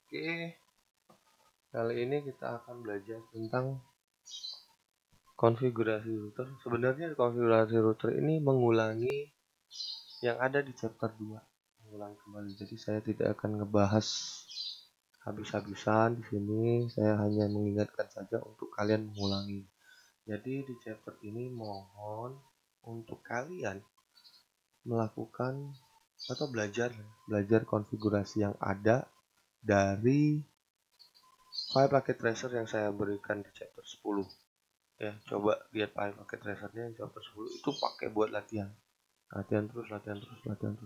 Oke, kali ini kita akan belajar tentang konfigurasi router. Sebenarnya konfigurasi router ini mengulangi yang ada di chapter 2. Mengulangi kembali. Jadi saya tidak akan ngebahas habis-habisan di sini. Saya hanya mengingatkan saja untuk kalian mengulangi. Jadi di chapter ini mohon untuk kalian melakukan atau belajar konfigurasi yang ada dari file packet tracer yang saya berikan di chapter 10. Ya, coba lihat file packet tracernya yang chapter 10 itu pakai buat latihan terus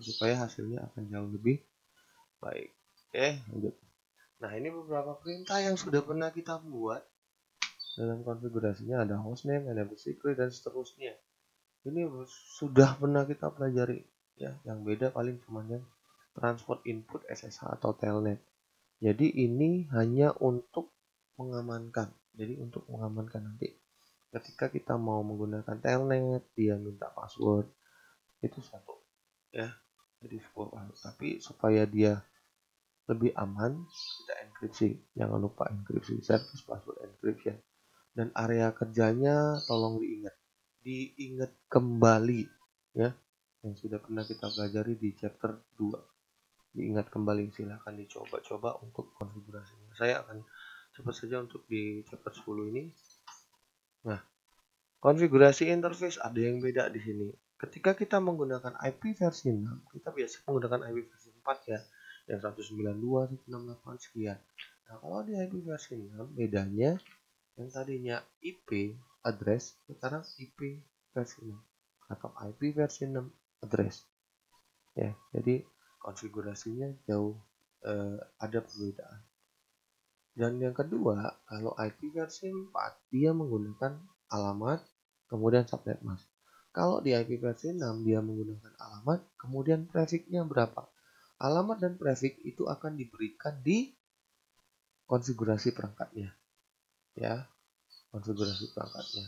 supaya hasilnya akan jauh lebih baik. Oke, lanjut. Nah, ini beberapa perintah yang sudah pernah kita buat. Dalam konfigurasinya ada hostname, enable secret, dan seterusnya. Ini sudah pernah kita pelajari, ya. Yang beda paling cuma yang transport input SSH atau telnet. Jadi ini hanya untuk mengamankan. Jadi untuk mengamankan nanti ketika kita mau menggunakan telnet, dia minta password, itu satu, ya. Jadi sebuah password. Tapi supaya dia lebih aman, kita enkripsi. Jangan lupa enkripsi, service password encryption. Dan area kerjanya tolong diingat kembali, ya, yang sudah pernah kita pelajari di chapter 2. Diingat kembali, silahkan dicoba-coba untuk konfigurasinya. Saya akan cepat saja untuk di chapter 10 ini. Nah, konfigurasi interface ada yang beda di sini. Ketika kita menggunakan IP versi 6, kita biasa menggunakan IP versi 4, ya, yang 192.168 sekian. Nah, kalau di IP versi 6 bedanya yang tadinya IP address sekarang IP versi 6 atau IP versi 6 address, ya. Jadi konfigurasinya jauh ada perbedaan. Dan yang kedua, kalau IP versi 4 dia menggunakan alamat kemudian subnet mask. Kalau di IP versi 6 dia menggunakan alamat kemudian prefixnya berapa. Alamat dan prefix itu akan diberikan di konfigurasi perangkatnya, ya, konfigurasi perangkatnya.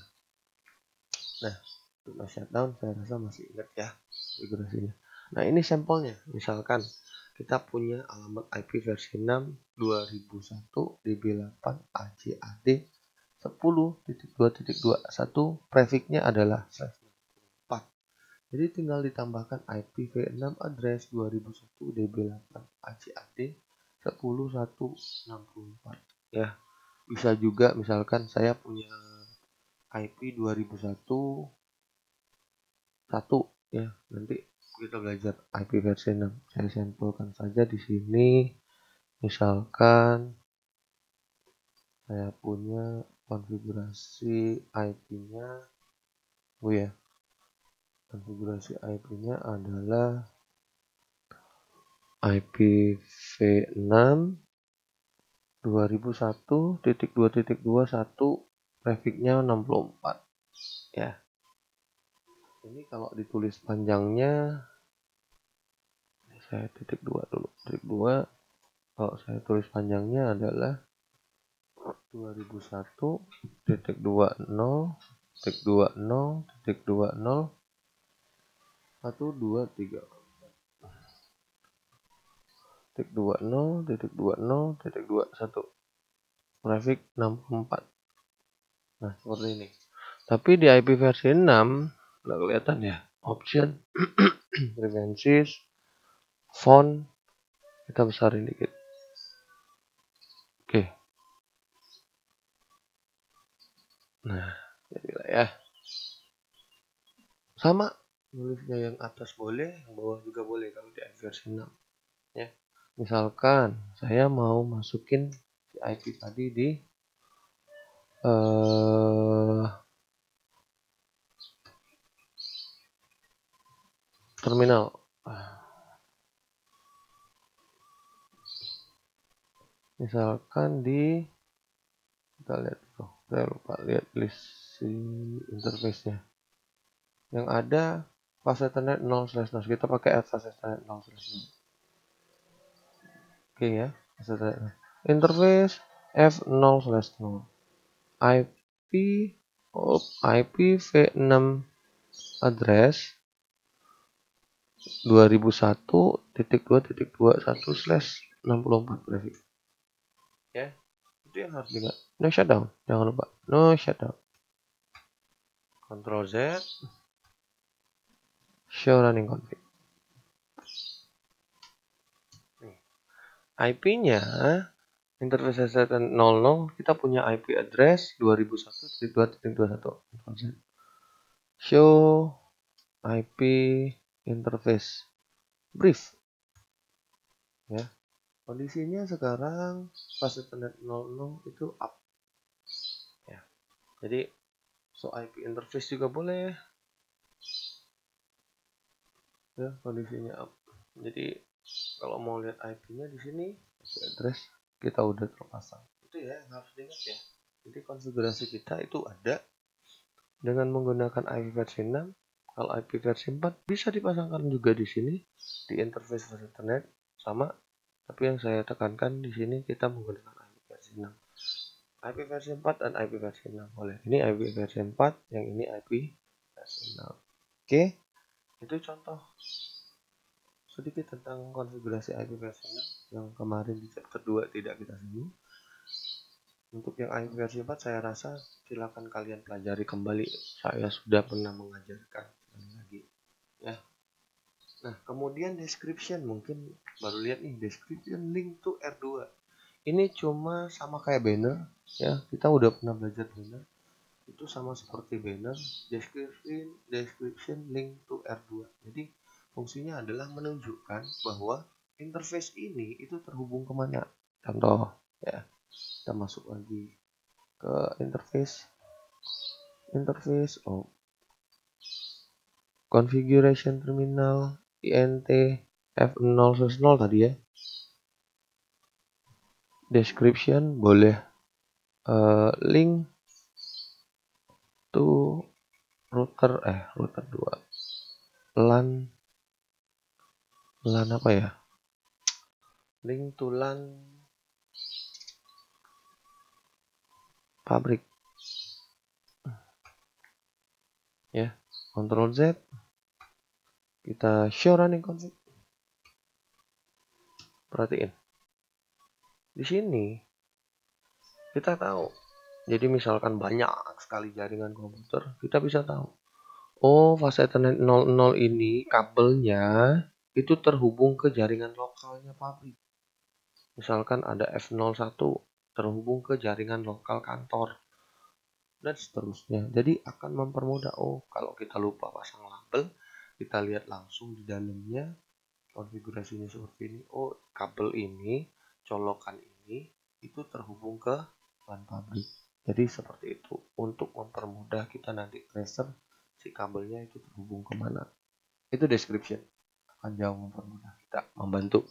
Nah, untuk shutdown saya rasa masih ingat, ya, konfigurasinya. Nah, ini sampelnya. Misalkan kita punya alamat IP versi 6 2001 DB8 AJAD 10.2.21, prefixnya adalah /4. Jadi tinggal ditambahkan IPv6 address 2001 DB8 AJAD 10.164, ya. Bisa juga misalkan saya punya IP 2001 1, ya. Nanti kita belajar IP versi 6. Saya sampelkan saja di sini. Misalkan saya punya konfigurasi IP-nya, konfigurasi IP-nya adalah IPv6 2001.2.21, prefixnya 64, ya. Ini kalau ditulis panjangnya, saya titik 2 dulu. Titik 2, kalau saya tulis panjangnya adalah 2001.20.20.123 20.20.21 prefix 64. Nah, seperti ini. Tapi di IP versi 6 nggak kelihatan, ya. Option preferences font kita besarin dikit. Oke. Nah, jadilah, ya. Sama nulisnya yang atas boleh, yang bawah juga boleh kalau di IP versi 6, ya. Misalkan saya mau masukin si IP tadi di terminal. Misalkan di, kita lihat tuh, saya lupa lihat list si interface-nya. Yang ada fast ethernet 0/0, kita pakai fast ethernet 0/0. Oke, ya, fast ethernet. Interface F0/0. IPv6 address 2001.2.21/64 prefix. ya. Itu yang harus diingat. No shutdown, jangan lupa. No shutdown. Ctrl Z, show running config. IP-nya interface 00, kita punya IP address 2001.2.21. Show IP interface brief. Ya. Kondisinya sekarang pas Ethernet 00 itu up. Ya. Jadi show IP interface juga boleh. Ya, kondisinya up. Jadi kalau mau lihat IP-nya di sini, IP address kita udah terpasang. Itu ya yang harus diingat ya. Jadi konfigurasi kita itu ada dengan menggunakan IP versi 6. Kalau IP versi 4 bisa dipasangkan juga di sini di interface Ethernet sama. Tapi yang saya tekankan di sini kita menggunakan IP versi 6. IP versi 4 dan IP versi 6 boleh. Ini IP versi 4, yang ini IP versi 6. Oke, itu contoh sedikit tentang konfigurasi IP versi 6 yang kemarin di chapter 2 tidak kita singgung. Untuk yang IP versi 4 saya rasa silakan kalian pelajari kembali. Saya sudah pernah mengajarkan lagi ya. Nah, kemudian description, mungkin baru lihat nih description link to R2. Ini cuma sama kayak banner ya. Kita udah pernah belajar banner. Itu sama seperti banner, description link to R2. Jadi fungsinya adalah menunjukkan bahwa interface ini itu terhubung kemana. Contoh ya, kita masuk lagi ke interface configuration terminal int f0 tadi ya. Description boleh link to router 2 LAN apa ya, link to LAN pabrik ya. Ctrl Z, kita show running config. Perhatiin di sini kita tahu, jadi misalkan banyak sekali jaringan komputer, kita bisa tahu, oh fase Ethernet 00 ini kabelnya itu terhubung ke jaringan lokalnya pabrik. Misalkan ada F01 terhubung ke jaringan lokal kantor dan seterusnya. Jadi akan mempermudah. Oh, kalau kita lupa pasang label, kita lihat langsung di dalamnya konfigurasinya seperti ini. Oh, kabel ini, colokan ini itu terhubung ke LAN pabrik. Jadi seperti itu untuk mempermudah kita nanti tracer si kabelnya itu terhubung kemana. Itu description akan jauh mempermudah kita, membantu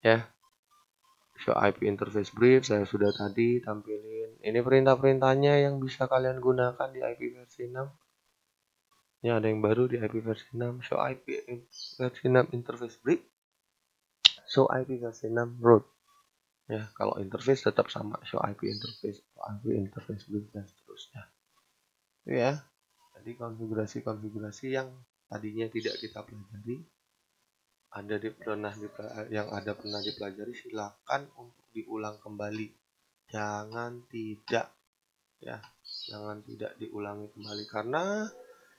ya. Show IP interface brief saya sudah tadi tampilin. Ini perintah-perintahnya yang bisa kalian gunakan di IP versi 6. Ini ada yang baru di IP versi 6. Show IP versi 6 interface brief. Show IP versi 6 root. Ya, kalau interface tetap sama. Show IP interface brief dan seterusnya. Itu ya. Jadi konfigurasi-konfigurasi yang tadinya tidak kita pelajari, yang ada pernah dipelajari, silakan untuk diulang kembali. Jangan tidak diulangi kembali, karena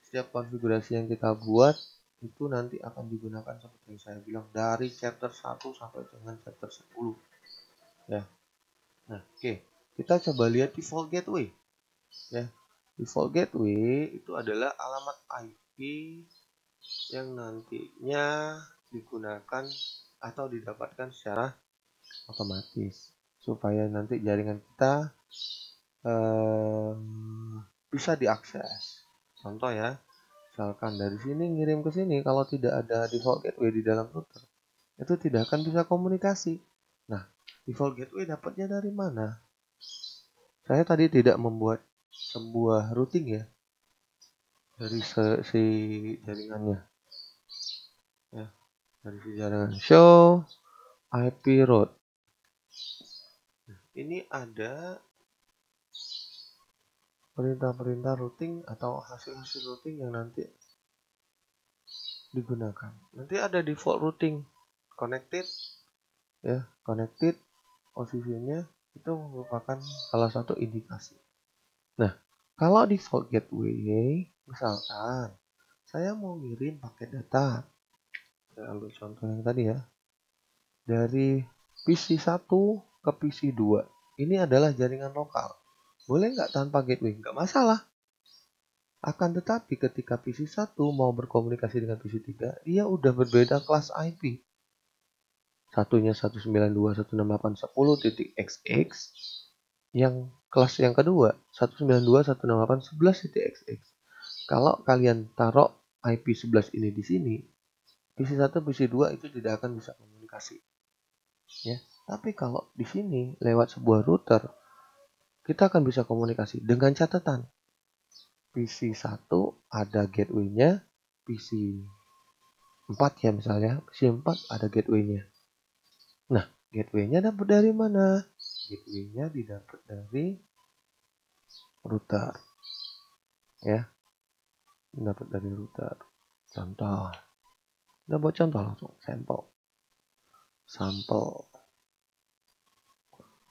setiap konfigurasi yang kita buat itu nanti akan digunakan seperti yang saya bilang dari chapter 1 sampai dengan chapter 10 ya. Nah, oke. Kita coba lihat default gateway ya. Default gateway itu adalah alamat IP yang nantinya digunakan atau didapatkan secara otomatis supaya nanti jaringan kita bisa diakses. Contoh ya, misalkan dari sini ngirim ke sini, kalau tidak ada default gateway di dalam router, itu tidak akan bisa komunikasi. Nah, default gateway dapatnya dari mana? Saya tadi tidak membuat sebuah routing ya dari si jaringannya ya, dari si jaringan. Show IP route. Ini ada perintah-perintah routing atau hasil-hasil routing yang nanti digunakan. Nanti ada default routing connected ya, connected posisinya itu merupakan salah satu indikasi. Nah, kalau default gateway, misalkan saya mau ngirim paket data, saya ambil contoh yang tadi ya, dari PC 1 ke PC 2. Ini adalah jaringan lokal. Boleh nggak tanpa gateway? Nggak masalah. Akan tetapi ketika PC 1 mau berkomunikasi dengan PC 3, dia udah berbeda kelas IP. Satunya 192.168.10.xx, yang kelas yang kedua 192.168.11.xx. Kalau kalian taruh IP 11 ini di sini, PC 1 PC 2 itu tidak akan bisa komunikasi. Ya. Tapi kalau di sini lewat sebuah router, kita akan bisa komunikasi dengan catatan. PC 1 ada gateway-nya, PC 4 ya misalnya, PC 4 ada gateway-nya. Nah, gateway-nya dapat dari mana? Gateway-nya didapat dari router. Ya, dapat dari router. Contoh. Kita buat contoh langsung, sampel.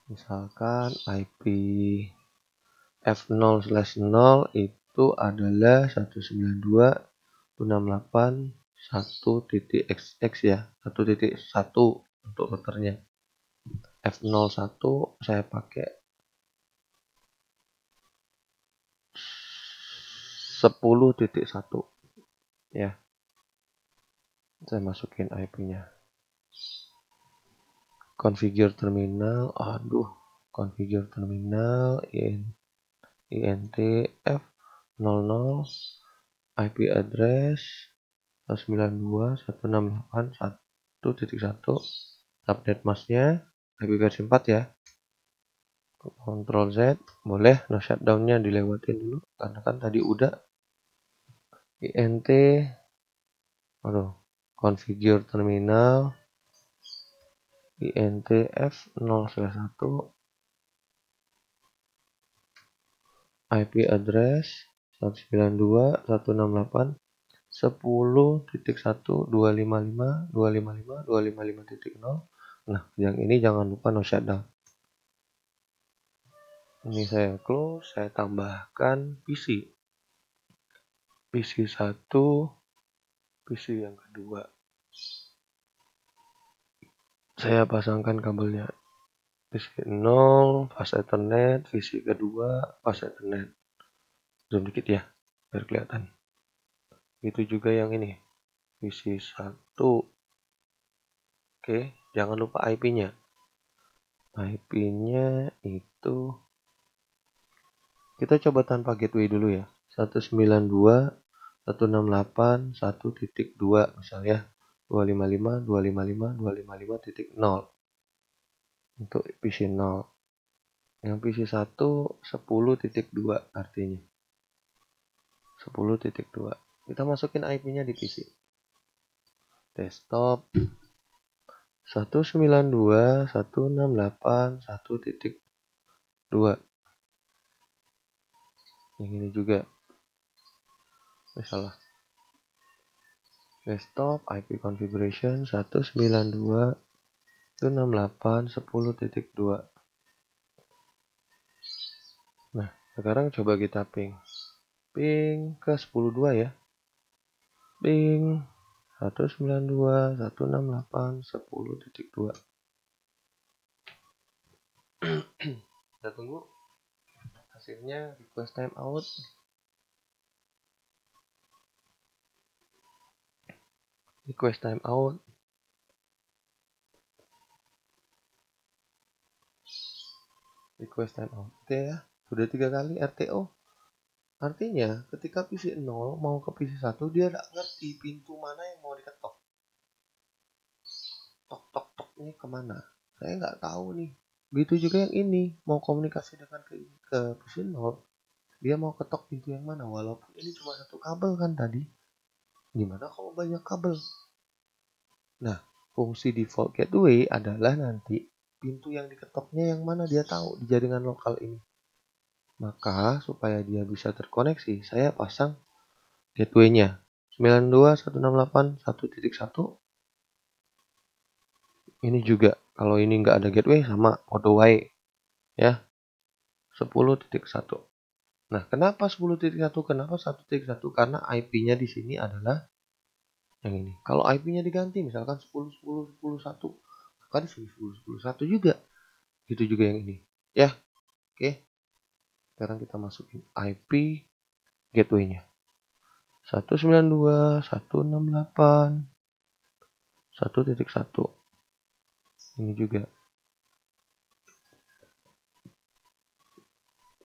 Misalkan IP F0/0 itu adalah 192.168.1.xx ya, 1.1 untuk routernya. F01 saya pakai 10.1 ya. Saya masukin IP-nya. Configure terminal, configure terminal INTF00 IP address 192.168.1.1 update masknya IP versi 4 ya. Ctrl Z, boleh no shutdown-nya dilewatin dulu karena kan tadi udah. Configure terminal INTF0/1 IP address 192.168.10.1.255.255.255.0. Nah, yang ini jangan lupa no shutdown. Ini saya close, saya tambahkan PC 1, PC yang kedua. Saya pasangkan kabelnya. PC 0, fast Ethernet, PC kedua, fast Ethernet. Zoom dikit ya, biar kelihatan. Itu juga yang ini, PC 1. Oke, jangan lupa IP-nya. IP-nya itu kita coba tanpa gateway dulu ya. 192.168.1.2 misalnya 255.255.255.0 untuk PC 0. Yang PC 1 10.2 artinya 10.2. Kita masukin IP-nya di PC. Desktop 192.168.1.2. Yang ini juga salah. Desktop IP configuration 192.168.10.2. Nah, sekarang coba kita ping ke 10.2 ya. Ping 192.168.10.2. Kita tunggu hasilnya. Request timeout. Request timeout. Request timeout. Oke ya, sudah 3 kali RTO. Artinya ketika PC 0 mau ke PC 1, dia tidak ngerti pintu mana yang mau diketok. Tok ini kemana? Saya nggak tahu nih. Begitu juga yang ini, mau komunikasi dengan ke PC 0, dia mau ketok pintu yang mana? Walaupun ini cuma satu kabel kan tadi. Gimana kalau banyak kabel? Nah, fungsi default gateway adalah nanti pintu yang diketoknya yang mana dia tahu di jaringan lokal ini. Maka supaya dia bisa terkoneksi, saya pasang gateway-nya 92.168.1.1. Ini juga Kalau ini nggak ada gateway sama auto wae ya. 10.1. Nah, kenapa 10.1? Kenapa 1.1? Karena IP-nya di sini adalah yang ini. Kalau IP-nya diganti misalkan 10.10.10.1, maka di sini 10.10.1 juga. Gitu juga yang ini. Ya. Oke. Sekarang kita masukin IP gateway-nya. 192.168 1.1. Ini juga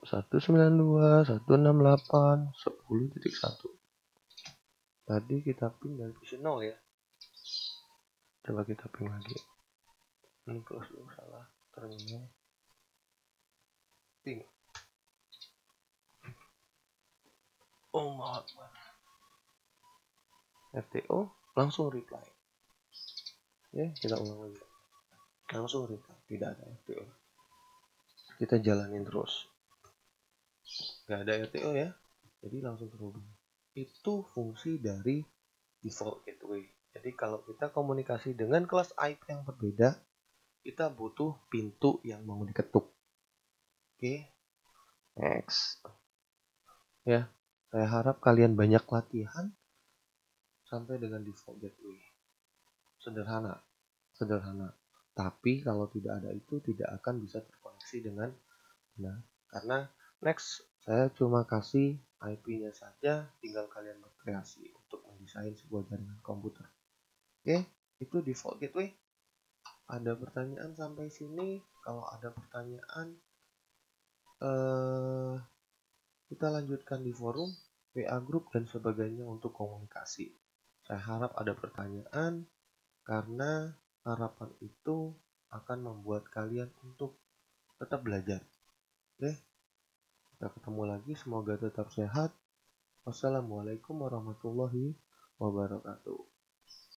192.168.10.1. Tadi kita ping dari posisi 0 ya. Coba kita ping lagi. Ini close dulu, salah terminal. Ping. Oh maaf. FTO langsung reply. Ya, kita ulang lagi. Langsung reply. Tidak ada FTO. Kita jalanin terus. Gak ada FTO ya. Jadi langsung terhubung. Itu fungsi dari default gateway. Jadi kalau kita komunikasi dengan kelas IP yang berbeda, kita butuh pintu yang mau diketuk. Oke. Next. Ya, saya harap kalian banyak latihan sampai dengan default gateway. Sederhana. Tapi kalau tidak ada itu tidak akan bisa terkoneksi dengan benar. Karena next saya cuma kasih IP-nya saja, tinggal kalian berkreasi untuk mendesain sebuah jaringan komputer. Oke, itu default gateway. Ada pertanyaan sampai sini? Kalau ada pertanyaan, kita lanjutkan di forum, WA group dan sebagainya untuk komunikasi. Saya harap ada pertanyaan karena harapan itu akan membuat kalian untuk tetap belajar. Oke, kita ketemu lagi. Semoga tetap sehat. Wassalamualaikum warahmatullahi wabarakatuh.